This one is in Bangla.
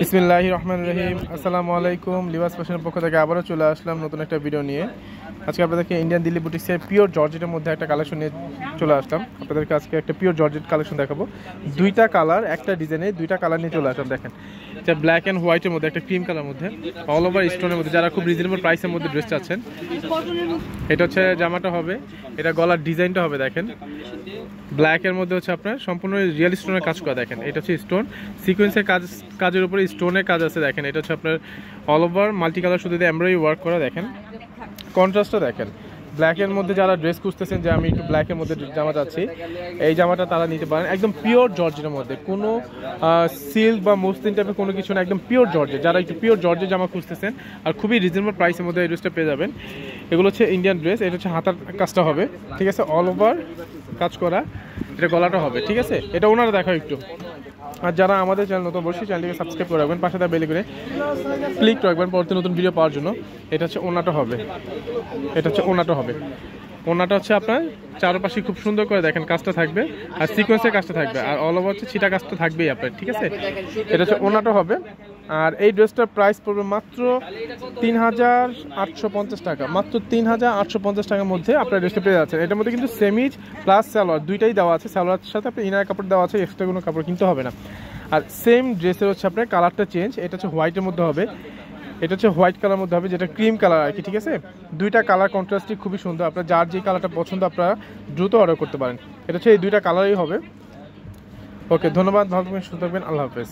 বিসমিল্লাহির রহমানির রহিম। আসসালামু আলাইকুম। লিবাস ফ্যাশনের পক্ষ থেকে আবারও চলে আসলাম নতুন একটা ভিডিও নিয়ে। আজকে আপনাদেরকে ইন্ডিয়ান দিল্লি বুটিক্সের পিওর জর্জেটের মধ্যে একটা কালেকশন নিয়ে চলে আসলাম। আপনাদেরকে আজকে একটা পিওর জর্জেট কালেকশন দেখাবো। দুইটা কালার, একটা ডিজাইনে দুইটা কালার নিয়ে চলে আসলাম। দেখেন, এটা ব্ল্যাক অ্যান্ড হোয়াইটের মধ্যে, একটা ক্রিম কালার মধ্যে, অল ওভার স্টোনের মধ্যে। যারা খুব রিজনেবল প্রাইসের মধ্যে ড্রেস চাচ্ছেন, এটা হচ্ছে জামাটা হবে, এটা গলার ডিজাইনটা হবে। দেখেন, ব্ল্যাকের মধ্যে হচ্ছে আপনার সম্পূর্ণ রিয়েল স্টোনের কাজ করা। দেখেন, এটা হচ্ছে স্টোন সিকোয়েন্সের কাজের উপরে স্টোনের কাজ আছে। দেখেন, এটা হচ্ছে আপনার অল ওভার মাল্টি কালার সুতো দিয়ে এমব্রয়ডারি ওয়ার্ক করা। দেখেন কন্ট্রাস্টটা দেখেন। ব্ল্যাকের মধ্যে যারা ড্রেস খুঁজতেছেন যে আমি একটু ব্ল্যাকের মধ্যে জামা চাচ্ছি, এই জামাটা তারা নিতে পারেন। একদম পিওর জর্জেটের মধ্যে, কোনো সিল্ক বা মসলিন টাইপের কোনো কিছু না, একদম পিওর জর্জেট। যারা একটু পিওর জর্জের জামা খুঁজতেছেন আর খুবই রিজনেবল প্রাইসের মধ্যে এই ড্রেসটা পেয়ে যাবেন। এগুলো হচ্ছে ইন্ডিয়ান ড্রেস। এটা হচ্ছে হাতার কাজটা হবে, ঠিক আছে, অল ওভার কাজ করা। এটা গলাটা হবে, ঠিক আছে। এটা ওনারা দেখাও একটু। আর যারা আমাদের চ্যানেল নতুন, অবশ্যই চ্যানেলটিকে সাবস্ক্রাইব করে রাখবেন, পাশে বেল করে ক্লিক রাখবেন পরবর্তী নতুন ভিডিও পাওয়ার জন্য। এটা হচ্ছে ওনাটা হবে, এটা হচ্ছে ওনাটা হবে। ওনাটা হচ্ছে আপনার চারপাশে খুব সুন্দর করে দেখেন কাজটা থাকবে, আর সিকোয়েন্সের কাজটা থাকবে, আর অল ওভার হচ্ছে ছিটা কাজটা থাকবেই আপনার, ঠিক আছে। এটা হচ্ছে ওনাটা হবে। আর এই ড্রেসটার প্রাইস পড়বে মাত্র ৩,৮৫০ টাকা। মাত্র ৩,৮৫০ টাকার মধ্যে আপনার ড্রেসটা পেয়ে যাচ্ছেন। এটার মধ্যে কিন্তু সেমিজ প্লাস সালোয়ার দুইটাই দেওয়া আছে। সালোয়ারের সাথে আপনার ইনার কাপড় দেওয়া আছে, এক্সট্রা কোনো কাপড় কিনতে হবে না। আর সেম ড্রেসের হচ্ছে আপনার কালারটা চেঞ্জ। এটা হচ্ছে হোয়াইটের মধ্যে হবে, এটা হচ্ছে হোয়াইট কালার মধ্যে হবে, যেটা ক্রিম কালার আর কি, ঠিক আছে। দুইটা কালার কন্ট্রাস্টই খুবই সুন্দর। আপনার যার যে কালারটা পছন্দ আপনারা দ্রুত অর্ডার করতে পারেন। এটা হচ্ছে এই দুইটা কালারই হবে। ওকে, ধন্যবাদ, ভালো থাকবেন, সুস্থ থাকবেন, আল্লাহ হাফেজ।